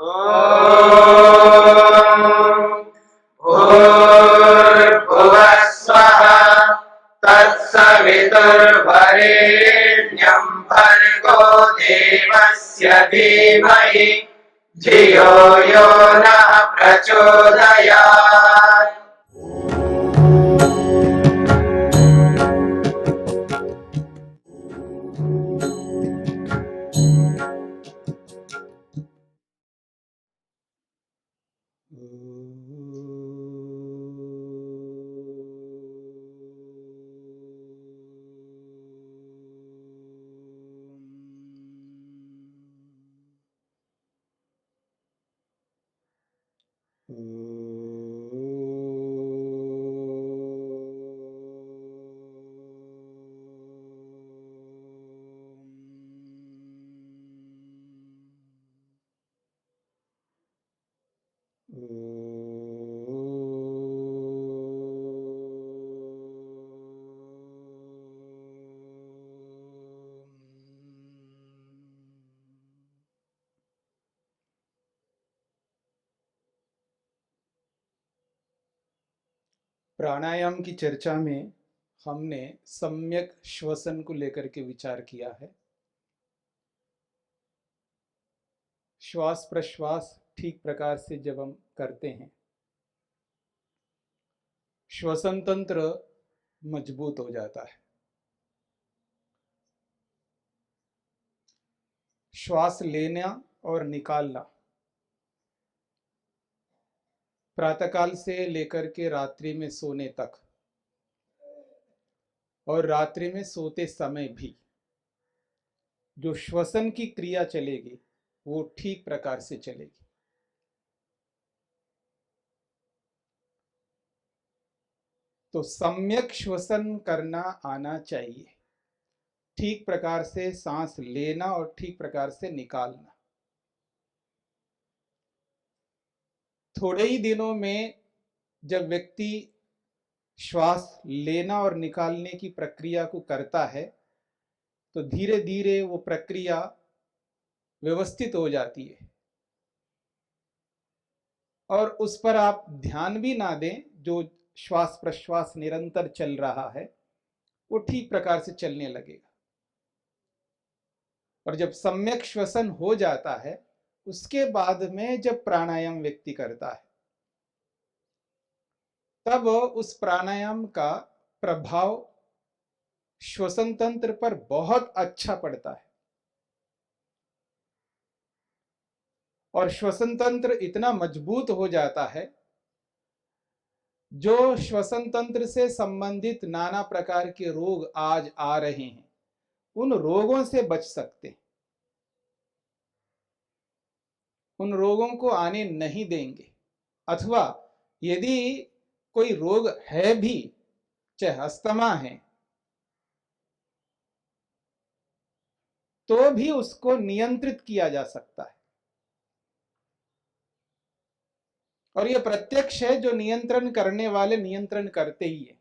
ॐ भूर्भुवः स्वः तत्सवितुर्वरेण्यं भर्गो देवस्य धीमहि धियो यो नः प्रचोदयात्। प्राणायाम की चर्चा में हमने सम्यक श्वसन को लेकर के विचार किया है। श्वास प्रश्वास ठीक प्रकार से जब हम करते हैं, श्वसन तंत्र मजबूत हो जाता है। श्वास लेना और निकालना प्रातःकाल से लेकर के रात्रि में सोने तक और रात्रि में सोते समय भी जो श्वसन की क्रिया चलेगी वो ठीक प्रकार से चलेगी। तो सम्यक श्वसन करना आना चाहिए, ठीक प्रकार से सांस लेना और ठीक प्रकार से निकालना। थोड़े ही दिनों में जब व्यक्ति श्वास लेना और निकालने की प्रक्रिया को करता है तो धीरे धीरे वो प्रक्रिया व्यवस्थित हो जाती है और उस पर आप ध्यान भी ना दें, जो श्वास प्रश्वास निरंतर चल रहा है वो ठीक प्रकार से चलने लगेगा। और जब सम्यक श्वसन हो जाता है उसके बाद में जब प्राणायाम व्यक्ति करता है तब उस प्राणायाम का प्रभाव श्वसन तंत्र पर बहुत अच्छा पड़ता है और श्वसन तंत्र इतना मजबूत हो जाता है, जो श्वसन तंत्र से संबंधित नाना प्रकार के रोग आज आ रहे हैं उन रोगों से बच सकते हैं, उन रोगों को आने नहीं देंगे। अथवा यदि कोई रोग है भी, चाहे अस्थमा है, तो भी उसको नियंत्रित किया जा सकता है। और यह प्रत्यक्ष है, जो नियंत्रण करने वाले नियंत्रण करते ही है।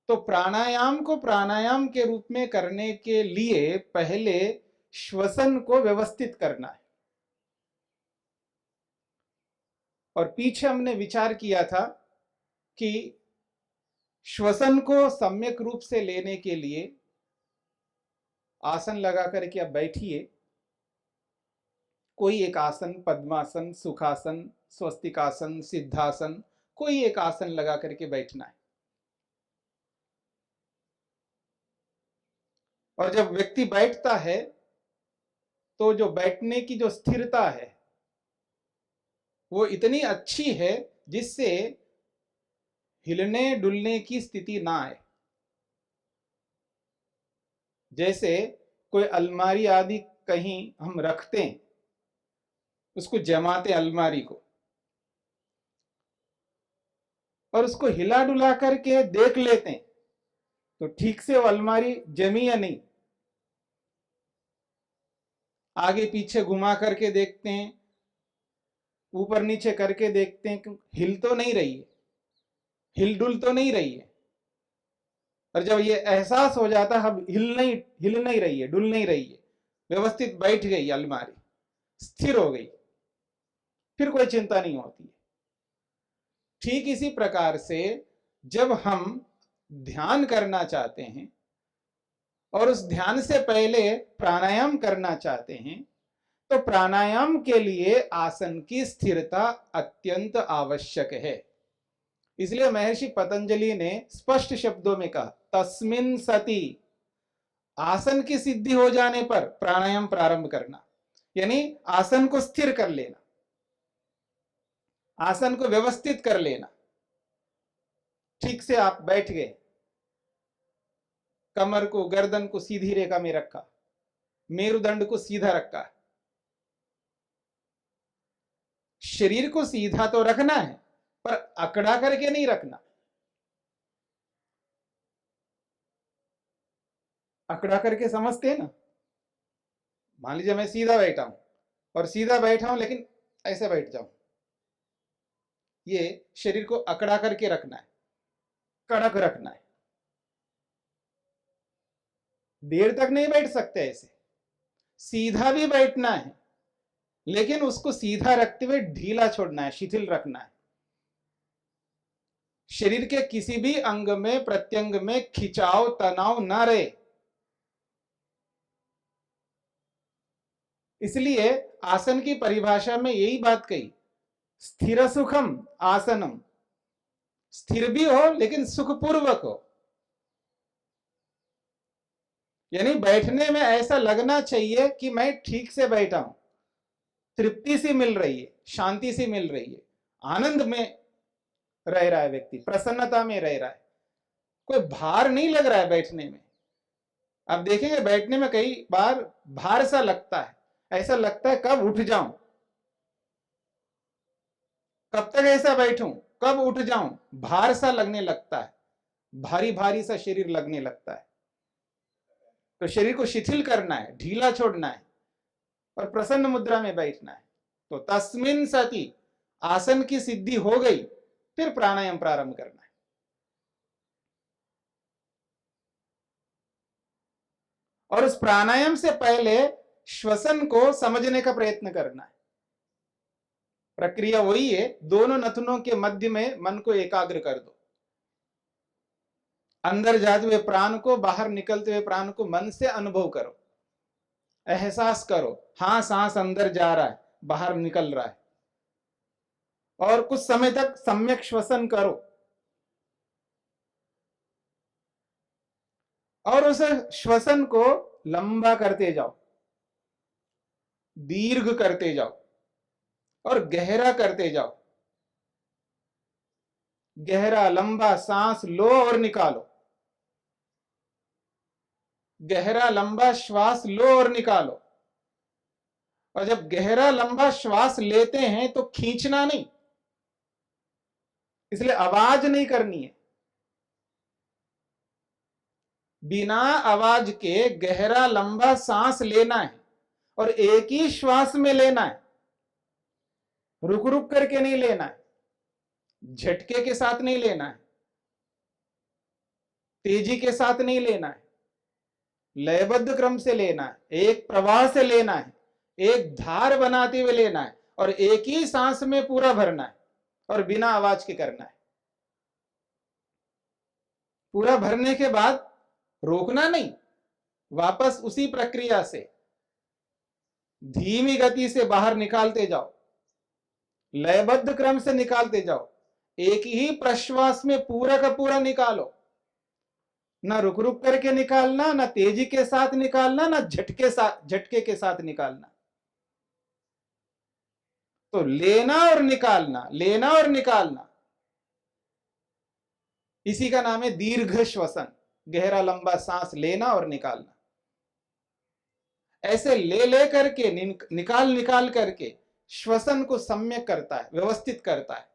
तो प्राणायाम को प्राणायाम के रूप में करने के लिए पहले श्वसन को व्यवस्थित करना है। और पीछे हमने विचार किया था कि श्वसन को सम्यक रूप से लेने के लिए आसन लगा करके आप बैठिए। कोई एक आसन, पद्मासन, सुखासन, स्वस्तिकासन, सिद्धासन, कोई एक आसन लगा करके बैठना है। और जब व्यक्ति बैठता है तो जो बैठने की जो स्थिरता है वो इतनी अच्छी है जिससे हिलने डुलने की स्थिति ना आए। जैसे कोई अलमारी आदि कहीं हम रखते हैं, उसको जमाते अलमारी को और उसको हिला डुला करके देख लेते हैं तो ठीक से वो अलमारी जमी या नहीं। आगे पीछे घुमा करके देखते हैं, ऊपर नीचे करके देखते हैं कि हिल तो नहीं रही है, हिलडुल तो नहीं रही है। और जब ये एहसास हो जाता है अब हिल नहीं रही है, डुल नहीं रही है, व्यवस्थित बैठ गई अलमारी, स्थिर हो गई, फिर कोई चिंता नहीं होती है। ठीक इसी प्रकार से जब हम ध्यान करना चाहते हैं और उस ध्यान से पहले प्राणायाम करना चाहते हैं, तो प्राणायाम के लिए आसन की स्थिरता अत्यंत आवश्यक है। इसलिए महर्षि पतंजलि ने स्पष्ट शब्दों में कहा, तस्मिन् सति, आसन की सिद्धि हो जाने पर प्राणायाम प्रारंभ करना, यानी आसन को स्थिर कर लेना, आसन को व्यवस्थित कर लेना। ठीक से आप बैठ गए, कमर को, गर्दन को सीधी रेखा में रखा, मेरुदंड को सीधा रखा। शरीर को सीधा तो रखना है, पर अकड़ा करके नहीं रखना। अकड़ा करके समझते हैं ना, मान लीजिए मैं सीधा बैठा हूं और सीधा बैठा हूं लेकिन ऐसे बैठ जाऊं, ये शरीर को अकड़ा करके रखना है, कड़क रखना है। देर तक नहीं बैठ सकते ऐसे, सीधा भी बैठना है, लेकिन उसको सीधा रखते हुए ढीला छोड़ना है, शिथिल रखना है। शरीर के किसी भी अंग में, प्रत्यंग में खिंचाव, तनाव ना रहे। इसलिए आसन की परिभाषा में यही बात कही, स्थिर सुखम आसनम, स्थिर भी हो लेकिन सुखपूर्वक हो। यानी बैठने में ऐसा लगना चाहिए कि मैं ठीक से बैठा हूं, तृप्ति सी मिल रही है, शांति सी मिल रही है, आनंद में रह रहा है व्यक्ति, प्रसन्नता में रह रहा है, कोई भार नहीं लग रहा है बैठने में। आप देखेंगे बैठने में कई बार भार सा लगता है, ऐसा लगता है कब उठ जाऊं, कब तक ऐसा बैठूं, कब उठ जाऊं, भार सा लगने लगता है, भारी भारी सा शरीर लगने लगता है। तो शरीर को शिथिल करना है, ढीला छोड़ना है और प्रसन्न मुद्रा में बैठना है। तो तस्मिन् सति, आसन की सिद्धि हो गई, फिर प्राणायाम प्रारंभ करना है। और उस प्राणायाम से पहले श्वसन को समझने का प्रयत्न करना है। प्रक्रिया वही है, दोनों नथनों के मध्य में मन को एकाग्र कर दो, अंदर जाते हुए प्राण को, बाहर निकलते हुए प्राण को मन से अनुभव करो, एहसास करो, हाँ सांस अंदर जा रहा है, बाहर निकल रहा है। और कुछ समय तक सम्यक श्वसन करो और उस श्वसन को लंबा करते जाओ, दीर्घ करते जाओ और गहरा करते जाओ। गहरा लंबा सांस लो और निकालो, गहरा लंबा श्वास लो और निकालो। और जब गहरा लंबा श्वास लेते हैं तो खींचना नहीं, इसलिए आवाज नहीं करनी है, बिना आवाज के गहरा लंबा सांस लेना है और एक ही श्वास में लेना है, रुक रुक करके नहीं लेना है, झटके के साथ नहीं लेना है, तेजी के साथ नहीं लेना है, लयबद्ध क्रम से लेना है, एक प्रवाह से लेना है, एक धार बनाते हुए लेना है और एक ही सांस में पूरा भरना है और बिना आवाज के करना है। पूरा भरने के बाद रोकना नहीं, वापस उसी प्रक्रिया से धीमी गति से बाहर निकालते जाओ, लयबद्ध क्रम से निकालते जाओ, एक ही प्रश्वास में पूरा का पूरा निकालो, ना रुक रुक करके निकालना, ना तेजी के साथ निकालना, ना झटके के साथ निकालना। तो लेना और निकालना, लेना और निकालना, इसी का नाम है दीर्घ श्वसन, गहरा लंबा सांस लेना और निकालना। ऐसे ले करके निकाल करके श्वसन को सम्यक करता है, व्यवस्थित करता है।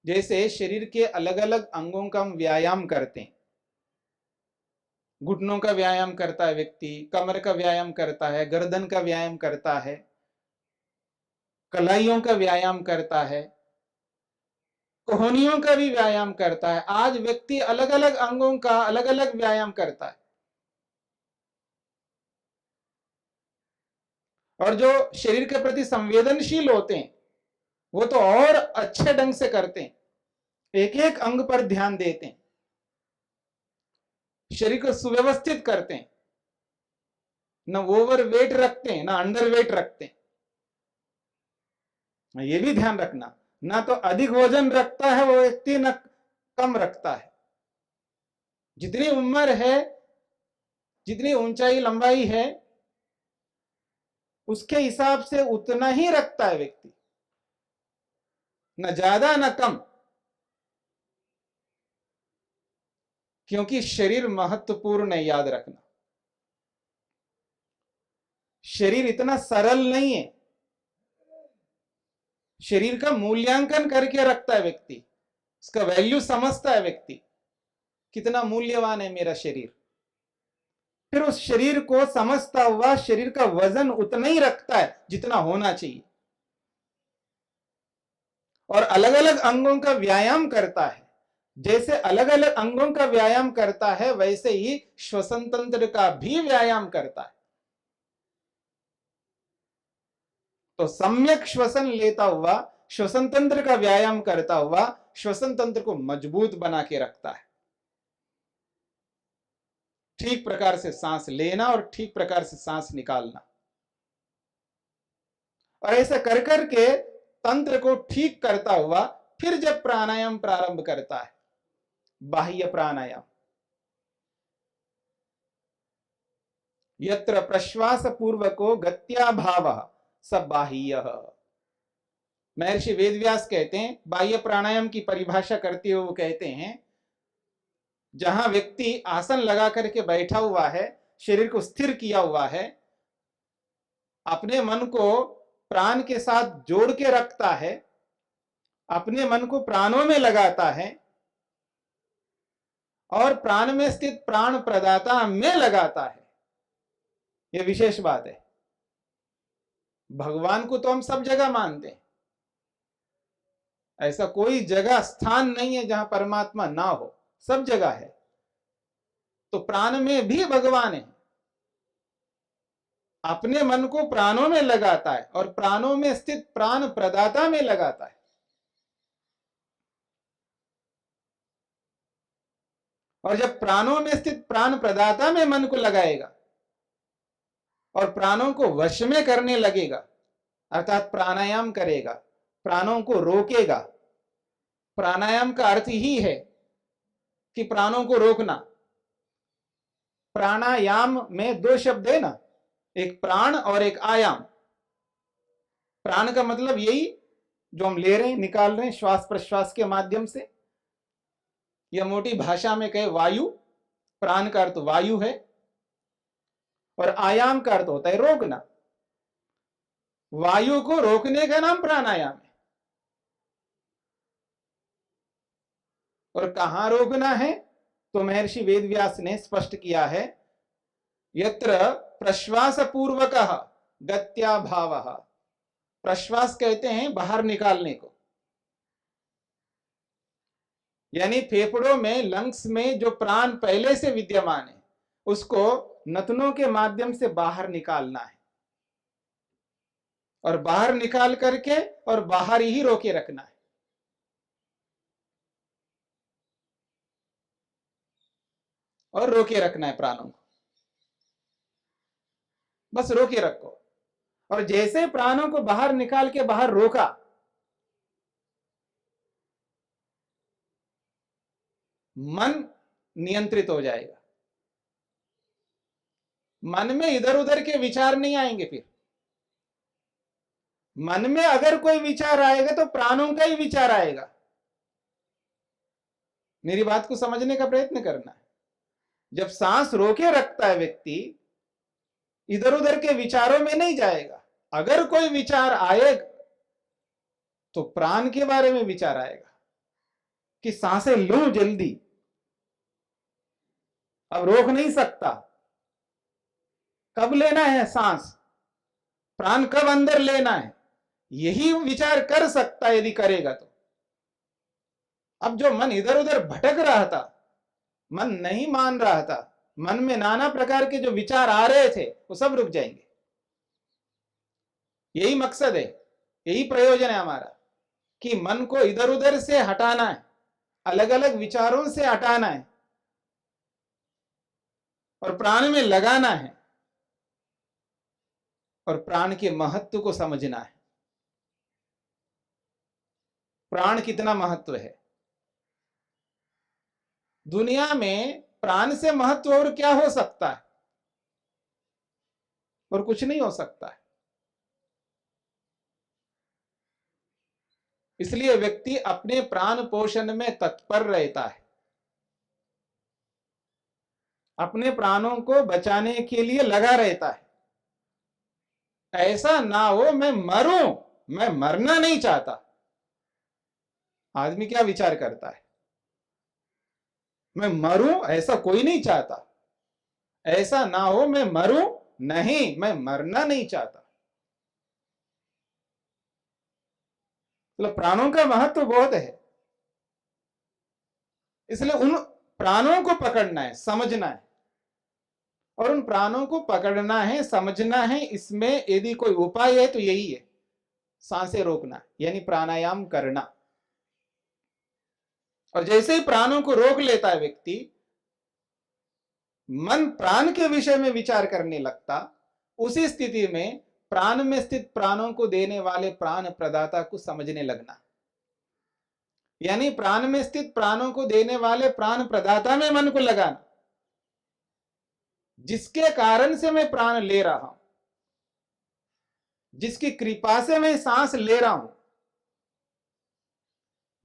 जैसे शरीर के अलग अलग अंगों का हम व्यायाम करते हैं, घुटनों का व्यायाम करता है व्यक्ति, कमर का व्यायाम करता है, गर्दन का व्यायाम करता है, कलाइयों का व्यायाम करता है, कोहनियों का भी व्यायाम करता है। आज व्यक्ति अलग अलग अंगों का अलग अलग व्यायाम करता है, और जो शरीर के प्रति संवेदनशील होते हैं वो तो और अच्छे ढंग से करते हैं, एक एक अंग पर ध्यान देते हैं, शरीर को सुव्यवस्थित करते हैं, न ओवर वेट रखते हैं ना अंडर वेट रखते हैं। ये भी ध्यान रखना, ना तो अधिक वजन रखता है वो व्यक्ति, न कम रखता है। जितनी उम्र है, जितनी ऊंचाई लंबाई है, उसके हिसाब से उतना ही रखता है व्यक्ति, न ज्यादा न कम। क्योंकि शरीर महत्वपूर्ण है, याद रखना। शरीर इतना सरल नहीं है। शरीर का मूल्यांकन करके रखता है व्यक्ति, इसका वैल्यू समझता है व्यक्ति, कितना मूल्यवान है मेरा शरीर। फिर उस शरीर को समझता हुआ शरीर का वजन उतना ही रखता है जितना होना चाहिए, और अलग अलग अंगों का व्यायाम करता है। जैसे अलग अलग अंगों का व्यायाम करता है, वैसे ही श्वसन तंत्र का भी व्यायाम करता है। तो सम्यक श्वसन लेता हुआ, श्वसन तंत्र का व्यायाम करता हुआ, श्वसन तंत्र को मजबूत बना के रखता है। ठीक प्रकार से सांस लेना और ठीक प्रकार से सांस निकालना, और ऐसा कर करके तंत्र को ठीक करता हुआ फिर जब प्राणायाम प्रारंभ करता है, बाह्य प्राणायाम, यत्र प्रश्वास पूर्वको गत्या भावः स बाह्यः। महर्षि वेदव्यास कहते हैं, बाह्य प्राणायाम की परिभाषा करते हुए वो कहते हैं, जहां व्यक्ति आसन लगा करके बैठा हुआ है, शरीर को स्थिर किया हुआ है, अपने मन को प्राण के साथ जोड़ के रखता है, अपने मन को प्राणों में लगाता है और प्राण में स्थित प्राण प्रदाता में लगाता है। यह विशेष बात है। भगवान को तो हम सब जगह मानते हैं, ऐसा कोई जगह स्थान नहीं है जहां परमात्मा ना हो, सब जगह है। तो प्राण में भी भगवान है, अपने मन को प्राणों में लगाता है और प्राणों में स्थित प्राण प्रदाता में लगाता है। और जब प्राणों में स्थित प्राण प्रदाता में मन को लगाएगा और प्राणों को वश में करने लगेगा, अर्थात प्राणायाम करेगा, प्राणों को रोकेगा। प्राणायाम का अर्थ ही है कि प्राणों को रोकना। प्राणायाम में दो शब्द है ना, एक प्राण और एक आयाम। प्राण का मतलब यही जो हम ले रहे हैं, निकाल रहे हैं श्वास प्रश्वास के माध्यम से, या मोटी भाषा में कहे वायु। प्राण का अर्थ वायु है और आयाम का अर्थ होता है रोकना। वायु को रोकने का नाम प्राणायाम है। और कहां रोकना है, तो महर्षि वेदव्यास ने स्पष्ट किया है, यत्र प्रश्वास पूर्वकः गत्या भावः। प्रश्वास कहते हैं बाहर निकालने को, यानी फेफड़ों में, लंग्स में जो प्राण पहले से विद्यमान है, उसको नथनों के माध्यम से बाहर निकालना है, और बाहर निकाल करके और बाहर ही रोके रखना है। और रोके रखना है प्राणों को, बस रोके रखो। और जैसे प्राणों को बाहर निकाल के बाहर रोका, मन नियंत्रित हो जाएगा। मन में इधर उधर के विचार नहीं आएंगे। फिर मन में अगर कोई विचार आएगा तो प्राणों का ही विचार आएगा। मेरी बात को समझने का प्रयत्न करना है। जब सांस रोके रखता है व्यक्ति, इधर उधर के विचारों में नहीं जाएगा। अगर कोई विचार आएगा तो प्राण के बारे में विचार आएगा कि सांसें लूं जल्दी, अब रोक नहीं सकता, कब लेना है सांस, प्राण कब अंदर लेना है, यही विचार कर सकता है यदि करेगा तो। अब जो मन इधर उधर भटक रहा था, मन नहीं मान रहा था, मन में नाना प्रकार के जो विचार आ रहे थे, वो सब रुक जाएंगे। यही मकसद है, यही प्रयोजन है हमारा, कि मन को इधर उधर से हटाना है, अलग अलग विचारों से हटाना है और प्राण में लगाना है और प्राण के महत्व को समझना है। प्राण कितना महत्व है दुनिया में, प्राण से महत्व और क्या हो सकता है? और कुछ नहीं हो सकता है। इसलिए व्यक्ति अपने प्राण पोषण में तत्पर रहता है, अपने प्राणों को बचाने के लिए लगा रहता है। ऐसा ना हो मैं मरूं, मैं मरना नहीं चाहता। आदमी क्या विचार करता है? मैं मरूं, ऐसा कोई नहीं चाहता। ऐसा ना हो मैं मरूं, नहीं, मैं मरना नहीं चाहता। मतलब प्राणों का महत्व बहुत है। इसलिए उन प्राणों को पकड़ना है, समझना है, और उन प्राणों को पकड़ना है, समझना है। इसमें यदि कोई उपाय है तो यही है, सांसें रोकना, यानी प्राणायाम करना। और जैसे ही प्राणों को रोक लेता है व्यक्ति, मन प्राण के विषय में विचार करने लगता। उसी स्थिति में प्राण में स्थित प्राणों को देने वाले प्राण प्रदाता को समझने लगना, यानी प्राण में स्थित प्राणों को देने वाले प्राण प्रदाता में मन को लगाना, जिसके कारण से मैं प्राण ले रहा हूं, जिसकी कृपा से मैं सांस ले रहा हूं,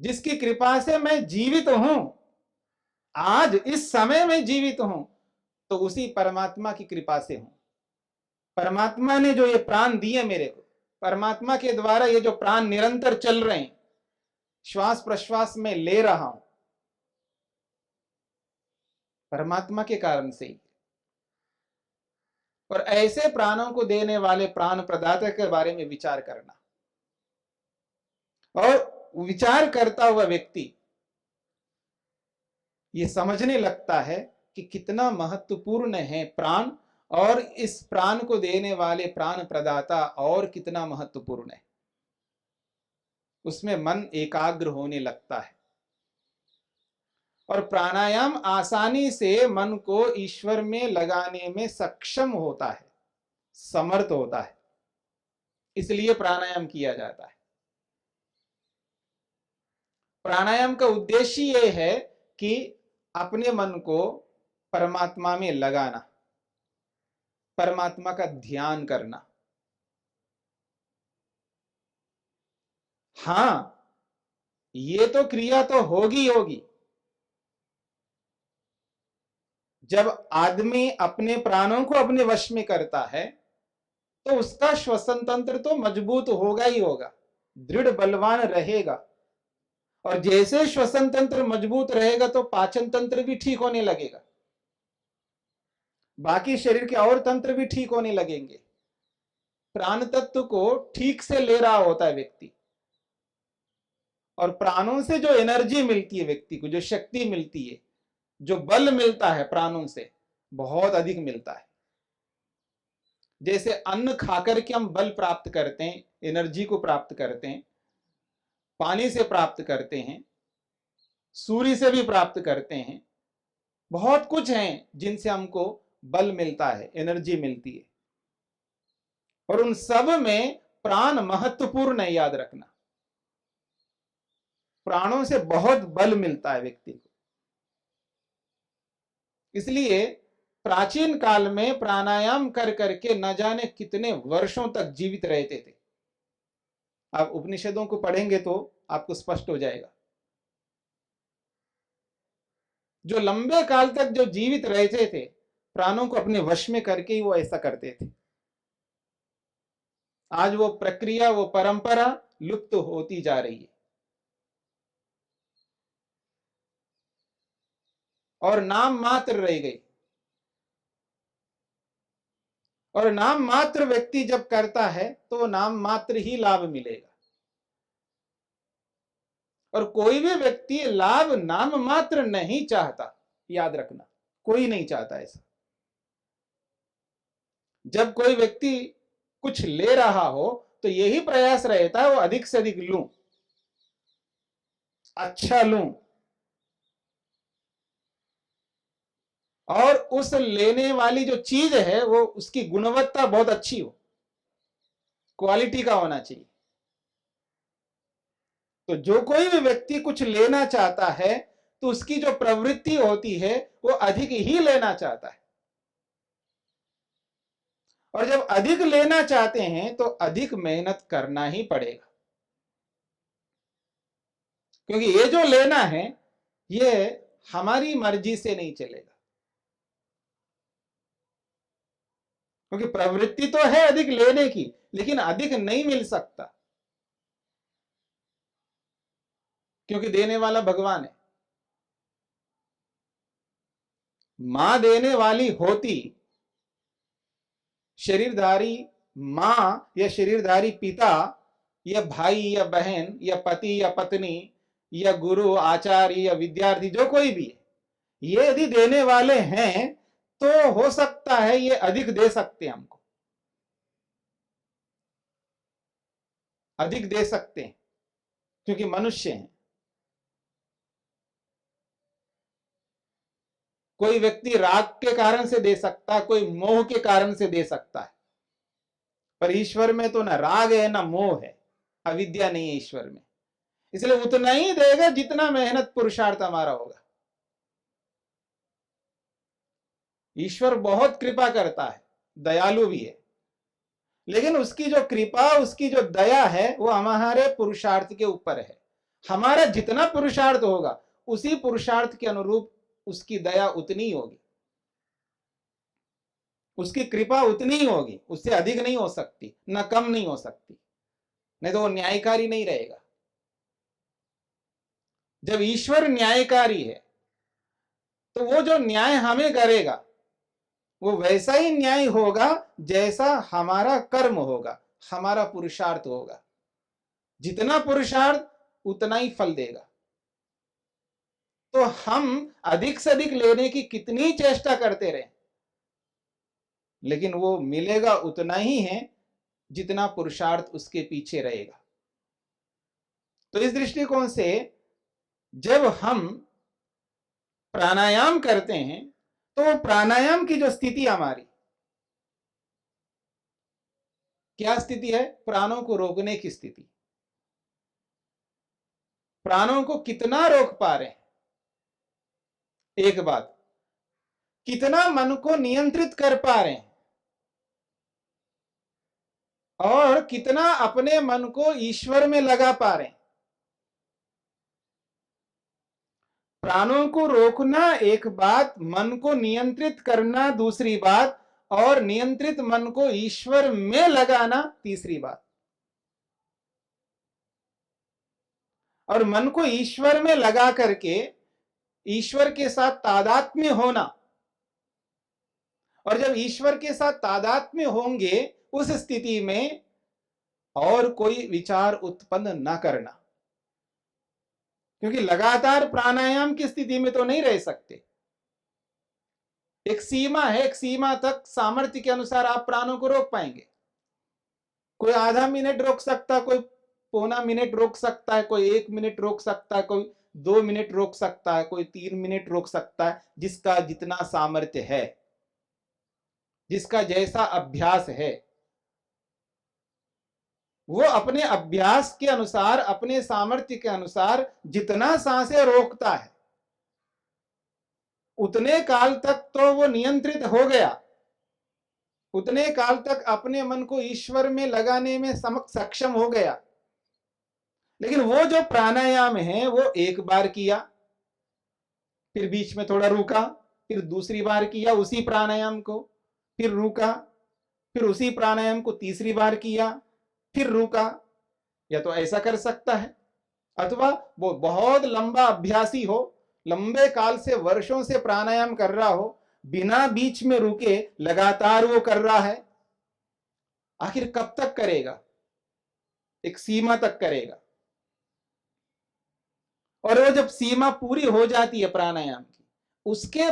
जिसकी कृपा से मैं जीवित हूं, आज इस समय में जीवित हूं, तो उसी परमात्मा की कृपा से हूं। परमात्मा ने जो ये प्राण दिए मेरे को, परमात्मा के द्वारा ये जो प्राण निरंतर चल रहे हैं, श्वास प्रश्वास में ले रहा हूं, परमात्मा के कारण से ही। और ऐसे प्राणों को देने वाले प्राण प्रदाता के बारे में विचार करना, और विचार करता हुआ व्यक्ति ये समझने लगता है कि कितना महत्वपूर्ण है प्राण, और इस प्राण को देने वाले प्राण प्रदाता और कितना महत्वपूर्ण है। उसमें मन एकाग्र होने लगता है और प्राणायाम आसानी से मन को ईश्वर में लगाने में सक्षम होता है, समर्थ होता है। इसलिए प्राणायाम किया जाता है। प्राणायाम का उद्देश्य यह है कि अपने मन को परमात्मा में लगाना, परमात्मा का ध्यान करना। हां, ये तो क्रिया तो होगी होगी। जब आदमी अपने प्राणों को अपने वश में करता है तो उसका श्वसन तंत्र तो मजबूत होगा ही होगा, दृढ़ बलवान रहेगा। और जैसे श्वसन तंत्र मजबूत रहेगा तो पाचन तंत्र भी ठीक होने लगेगा, बाकी शरीर के और तंत्र भी ठीक होने लगेंगे। प्राण तत्व को ठीक से ले रहा होता है व्यक्ति, और प्राणों से जो एनर्जी मिलती है व्यक्ति को, जो शक्ति मिलती है, जो बल मिलता है, प्राणों से बहुत अधिक मिलता है। जैसे अन्न खाकर के हम बल प्राप्त करते हैं, एनर्जी को प्राप्त करते हैं, पानी से प्राप्त करते हैं, सूर्य से भी प्राप्त करते हैं, बहुत कुछ है जिनसे हमको बल मिलता है, एनर्जी मिलती है। और उन सब में प्राण महत्वपूर्ण है, याद रखना। प्राणों से बहुत बल मिलता है व्यक्ति को। इसलिए प्राचीन काल में प्राणायाम कर करके न जाने कितने वर्षों तक जीवित रहते थे। आप उपनिषदों को पढ़ेंगे तो आपको स्पष्ट हो जाएगा। जो लंबे काल तक जो जीवित रहते थे, प्राणों को अपने वश में करके ही वो ऐसा करते थे। आज वो प्रक्रिया, वो परंपरा लुप्त होती जा रही है, और नाम मात्र रह गई। और नाम मात्र व्यक्ति जब करता है तो नाम मात्र ही लाभ मिलेगा। और कोई भी व्यक्ति लाभ नाम मात्र नहीं चाहता, याद रखना, कोई नहीं चाहता ऐसा। जब कोई व्यक्ति कुछ ले रहा हो तो यही प्रयास रहता है वो अधिक से अधिक लूं, अच्छा लूं, और उस लेने वाली जो चीज है वो उसकी गुणवत्ता बहुत अच्छी हो, क्वालिटी का होना चाहिए। तो जो कोई भी व्यक्ति कुछ लेना चाहता है तो उसकी जो प्रवृत्ति होती है वो अधिक ही लेना चाहता है, और जब अधिक लेना चाहते हैं तो अधिक मेहनत करना ही पड़ेगा, क्योंकि ये जो लेना है ये हमारी मर्जी से नहीं चलेगा, क्योंकि प्रवृत्ति तो है अधिक लेने की, लेकिन अधिक नहीं मिल सकता, क्योंकि देने वाला भगवान है। मां देने वाली होती, शरीरधारी मां या शरीरधारी पिता या भाई या बहन या पति या पत्नी या गुरु आचार्य या विद्यार्थी जो कोई भी है, ये यदि देने वाले हैं तो हो सकता है ये अधिक दे सकते हैं, हमको अधिक दे सकते हैं, क्योंकि मनुष्य हैं। कोई व्यक्ति राग के कारण से दे सकता है, कोई मोह के कारण से दे सकता है, पर ईश्वर में तो ना राग है ना मोह है, अविद्या नहीं है ईश्वर में, इसलिए उतना ही देगा जितना मेहनत पुरुषार्थ हमारा होगा। ईश्वर बहुत कृपा करता है, दयालु भी है, लेकिन उसकी जो कृपा, उसकी जो दया है वो हमारे पुरुषार्थ के ऊपर है। हमारा जितना पुरुषार्थ होगा उसी पुरुषार्थ के अनुरूप उसकी दया उतनी ही होगी, उसकी कृपा उतनी ही होगी, उससे अधिक नहीं हो सकती, ना कम नहीं हो सकती, नहीं तो वो न्यायकारी नहीं रहेगा। जब ईश्वर न्यायकारी है तो वो जो न्याय हमें करेगा वो वैसा ही न्याय होगा जैसा हमारा कर्म होगा, हमारा पुरुषार्थ होगा। जितना पुरुषार्थ उतना ही फल देगा। तो हम अधिक से अधिक लेने की कितनी चेष्टा करते रहे, लेकिन वो मिलेगा उतना ही है जितना पुरुषार्थ उसके पीछे रहेगा। तो इस दृष्टिकोण से जब हम प्राणायाम करते हैं तो प्राणायाम की जो स्थिति हमारी क्या स्थिति है, प्राणों को रोकने की स्थिति। प्राणों को कितना रोक पा रहे हैं, एक बात, कितना मन को नियंत्रित कर पा रहे हैं, और कितना अपने मन को ईश्वर में लगा पा रहे हैं। प्राणों को रोकना एक बात, मन को नियंत्रित करना दूसरी बात, और नियंत्रित मन को ईश्वर में लगाना तीसरी बात। और मन को ईश्वर में लगा करके ईश्वर के साथ तादात्म्य होना, और जब ईश्वर के साथ तादात्म्य होंगे उस स्थिति में और कोई विचार उत्पन्न ना करना, क्योंकि लगातार प्राणायाम की स्थिति में तो नहीं रह सकते। एक सीमा है, एक सीमा तक सामर्थ्य के अनुसार आप प्राणों को रोक पाएंगे। कोई आधा मिनट रोक सकता है, कोई पौना मिनट रोक सकता है, कोई 1 मिनट रोक सकता है, कोई 2 मिनट रोक सकता है, कोई 3 मिनट रोक सकता है, जिसका जितना सामर्थ्य है, जिसका जैसा अभ्यास है, वो अपने अभ्यास के अनुसार, अपने सामर्थ्य के अनुसार जितना सांसें रोकता है उतने काल तक तो वो नियंत्रित हो गया, उतने काल तक अपने मन को ईश्वर में लगाने में सक्षम हो गया। लेकिन वो जो प्राणायाम है वो एक बार किया, फिर बीच में थोड़ा रुका, फिर दूसरी बार किया उसी प्राणायाम को, फिर रुका, फिर उसी प्राणायाम को तीसरी बार किया, फिर रुका। या तो ऐसा कर सकता है, अथवा वो बहुत लंबा अभ्यासी हो, लंबे काल से वर्षों से प्राणायाम कर रहा हो, बिना बीच में रुके लगातार वो कर रहा है। आखिर कब तक करेगा, एक सीमा तक करेगा। और वो जब सीमा पूरी हो जाती है प्राणायाम की, उसके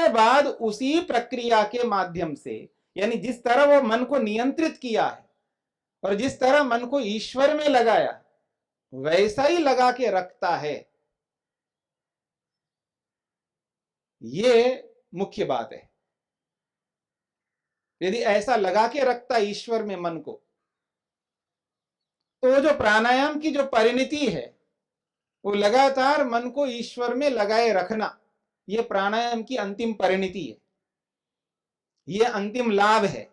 बाद उसी प्रक्रिया के माध्यम से, यानी जिस तरह वो मन को नियंत्रित किया है और जिस तरह मन को ईश्वर में लगाया, वैसा ही लगा के रखता है। ये मुख्य बात है। यदि ऐसा लगा के रखता ईश्वर में मन को, तो जो प्राणायाम की जो परिणति है, वो लगातार मन को ईश्वर में लगाए रखना, ये प्राणायाम की अंतिम परिणति है, ये अंतिम लाभ है।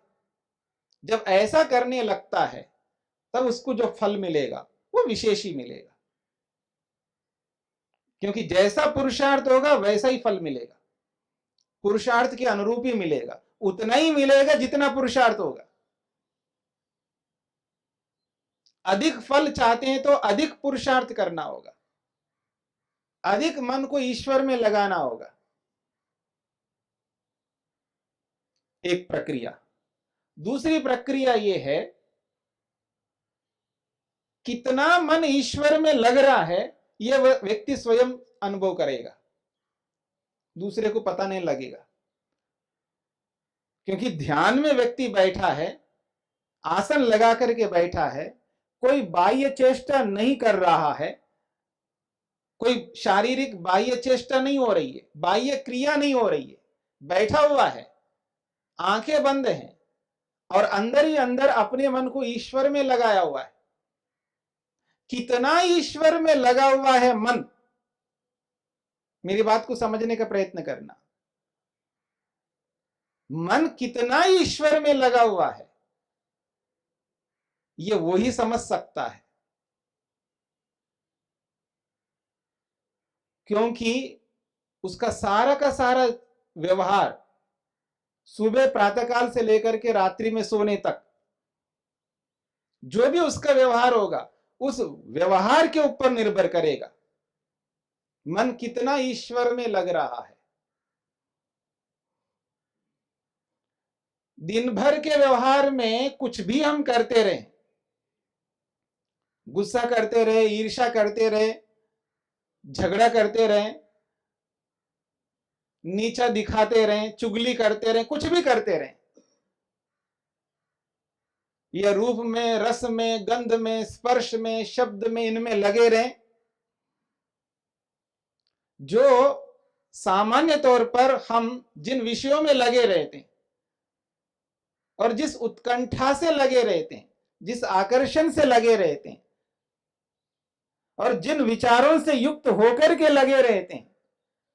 जब ऐसा करने लगता है तब उसको जो फल मिलेगा वो विशेष ही मिलेगा, क्योंकि जैसा पुरुषार्थ होगा वैसा ही फल मिलेगा, पुरुषार्थ के अनुरूप ही मिलेगा, उतना ही मिलेगा जितना पुरुषार्थ होगा। अधिक फल चाहते हैं तो अधिक पुरुषार्थ करना होगा, अधिक मन को ईश्वर में लगाना होगा। एक प्रक्रिया। दूसरी प्रक्रिया यह है, कितना मन ईश्वर में लग रहा है यह व्यक्ति स्वयं अनुभव करेगा, दूसरे को पता नहीं लगेगा। क्योंकि ध्यान में व्यक्ति बैठा है, आसन लगा करके बैठा है, कोई बाह्य चेष्टा नहीं कर रहा है, कोई शारीरिक बाह्य चेष्टा नहीं हो रही है, बाह्य क्रिया नहीं हो रही है, बैठा हुआ है, आंखें बंद हैं और अंदर ही अंदर अपने मन को ईश्वर में लगाया हुआ है। कितना ईश्वर में लगा हुआ है मन, मेरी बात को समझने का प्रयत्न करना। मन कितना ईश्वर में लगा हुआ है ये वो ही समझ सकता है, क्योंकि उसका सारा का सारा व्यवहार सुबह प्रातःकाल से लेकर के रात्रि में सोने तक जो भी उसका व्यवहार होगा, उस व्यवहार के ऊपर निर्भर करेगा मन कितना ईश्वर में लग रहा है। दिन भर के व्यवहार में कुछ भी हम करते रहे, गुस्सा करते रहे, ईर्ष्या करते रहे, झगड़ा करते रहे, नीचा दिखाते रहे, चुगली करते रहे, कुछ भी करते रहे, यह रूप में, रस में, गंध में, स्पर्श में, शब्द में, इनमें लगे रहे, जो सामान्य तौर पर हम जिन विषयों में लगे रहते हैं और जिस उत्कंठा से लगे रहते हैं, जिस आकर्षण से लगे रहते हैं और जिन विचारों से युक्त होकर के लगे रहते हैं,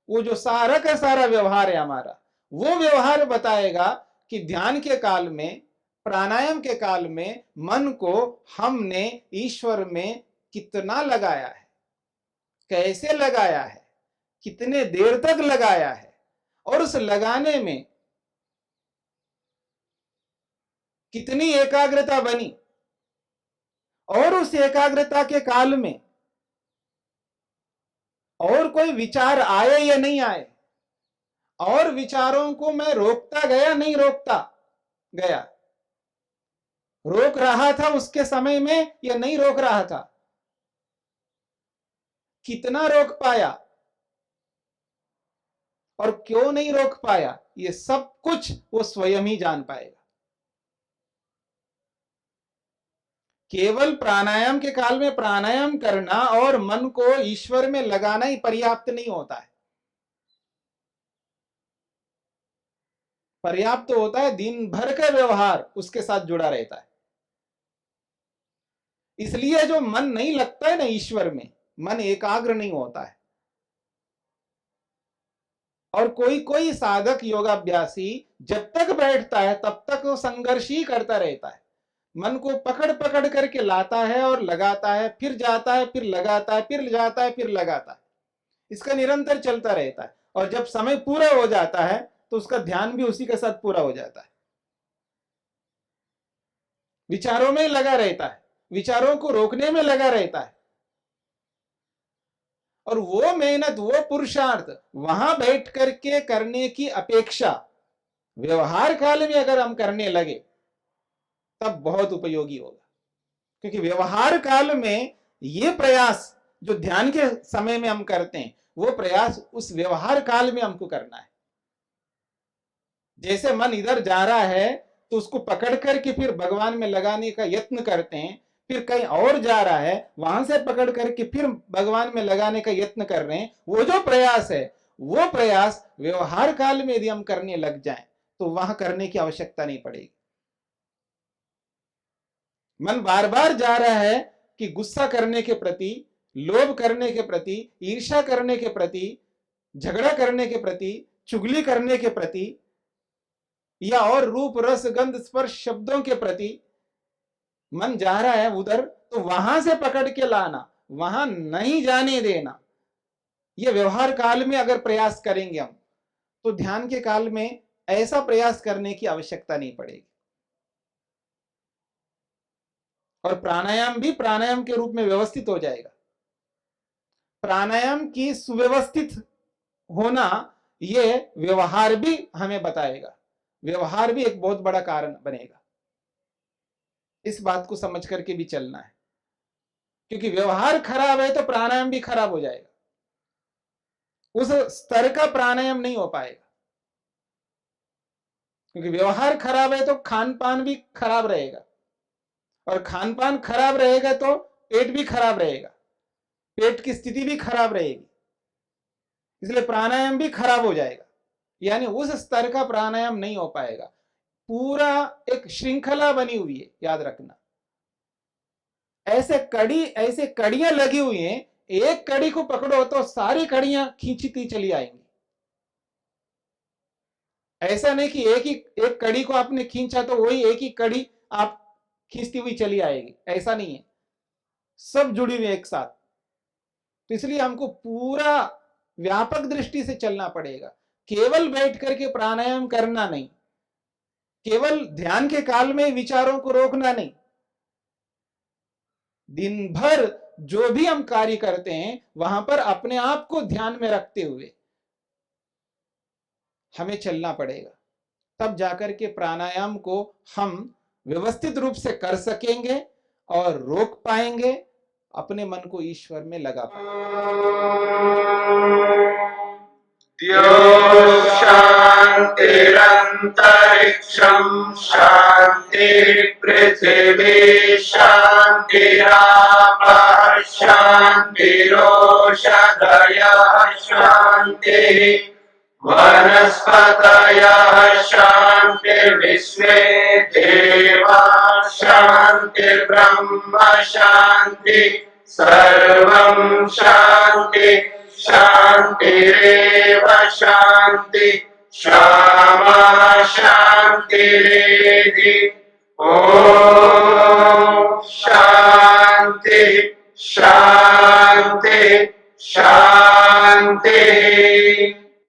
वो जो सारा का सारा व्यवहार है हमारा, वो व्यवहार बताएगा कि ध्यान के काल में, प्राणायाम के काल में मन को हमने ईश्वर में कितना लगाया है, कैसे लगाया है, कितने देर तक लगाया है, और उस लगाने में कितनी एकाग्रता बनी, और उस एकाग्रता के काल में और कोई विचार आए या नहीं आए, और विचारों को मैं रोकता गया नहीं रोकता गया, रोक रहा था उसके समय में या नहीं रोक रहा था, कितना रोक पाया और क्यों नहीं रोक पाया, ये सब कुछ वो स्वयं ही जान पाएगा। केवल प्राणायाम के काल में प्राणायाम करना और मन को ईश्वर में लगाना ही पर्याप्त नहीं होता है। पर्याप्त तो होता है दिन भर का व्यवहार उसके साथ जुड़ा रहता है। इसलिए जो मन नहीं लगता है ना ईश्वर में, मन एकाग्र नहीं होता है। और कोई कोई साधक योगाभ्यासी जब तक बैठता है तब तक वो संघर्ष ही करता रहता है, मन को पकड़ पकड़ करके लाता है और लगाता है, फिर जाता है, फिर लगाता है, फिर जाता है, फिर लगाता है, इसका निरंतर चलता रहता है। और जब समय पूरा हो जाता है तो उसका ध्यान भी उसी के साथ पूरा हो जाता है, विचारों में लगा रहता है, विचारों को रोकने में लगा रहता है। और वो मेहनत, वो पुरुषार्थ वहां बैठ करके करने की अपेक्षा व्यवहार काल में अगर हम करने लगे तब बहुत उपयोगी होगा। क्योंकि व्यवहार काल में ये प्रयास जो ध्यान के समय में हम करते हैं, वो प्रयास उस व्यवहार काल में हमको करना है। जैसे मन इधर जा रहा है तो उसको पकड़ करके फिर भगवान में लगाने का यत्न करते हैं, फिर कहीं और जा रहा है वहां से पकड़ करके फिर भगवान में लगाने का यत्न कर रहे हैं। वो जो प्रयास है, वो प्रयास व्यवहार काल में यदि हम करने लग जाएं तो वहां करने की आवश्यकता नहीं पड़ेगी। मन बार बार जा रहा है कि गुस्सा करने के प्रति, लोभ करने के प्रति, ईर्ष्या करने के प्रति, झगड़ा करने के प्रति, चुगली करने के प्रति, या और रूप रस गंध स्पर्श शब्दों के प्रति मन जा रहा है उधर, तो वहां से पकड़ के लाना, वहां नहीं जाने देना। ये व्यवहार काल में अगर प्रयास करेंगे हम, तो ध्यान के काल में ऐसा प्रयास करने की आवश्यकता नहीं पड़ेगी। और प्राणायाम भी प्राणायाम के रूप में व्यवस्थित हो जाएगा। प्राणायाम की सुव्यवस्थित होना ये व्यवहार भी हमें बताएगा। व्यवहार भी एक बहुत बड़ा कारण बनेगा। इस बात को समझ करके भी चलना है, क्योंकि व्यवहार खराब है तो प्राणायाम भी खराब हो जाएगा। उस स्तर का प्राणायाम नहीं हो पाएगा, क्योंकि व्यवहार खराब है तो खान पान भी खराब रहेगा, और खान पान खराब रहेगा तो पेट भी खराब रहेगा, पेट की स्थिति भी खराब रहेगी, इसलिए प्राणायाम भी खराब हो जाएगा। यानी उस स्तर का प्राणायाम नहीं हो पाएगा। पूरा एक श्रृंखला बनी हुई है, याद रखना। ऐसे कड़ियां लगी हुई हैं, एक कड़ी को पकड़ो तो सारी कड़ियां खींचती चली आएंगी। ऐसा नहीं कि एक कड़ी को आपने खींचा तो वही एक ही कड़ी आप खींचती हुई चली आएगी, ऐसा नहीं है। सब जुड़ी हुई एक साथ। तो इसलिए हमको पूरा व्यापक दृष्टि से चलना पड़ेगा। केवल बैठ करके प्राणायाम करना नहीं, केवल ध्यान के काल में विचारों को रोकना नहीं। दिन भर जो भी हम कार्य करते हैं वहां पर अपने आप को ध्यान में रखते हुए हमें चलना पड़ेगा। तब जाकर के प्राणायाम को हम व्यवस्थित रूप से कर सकेंगे और रोक पाएंगे, अपने मन को ईश्वर में लगा शांतिरंतरिक्षं शांति पृथिवी शांतिरापः शांतिरोषधयः शांतिः वनस्पतयः शांतिर्विश्वे देवाः शांतिर्ब्रह्म शांति सर्वं शांति शांतिरेव शांति क्षमा शांतिरेधि। ओम शांति शांति शांति।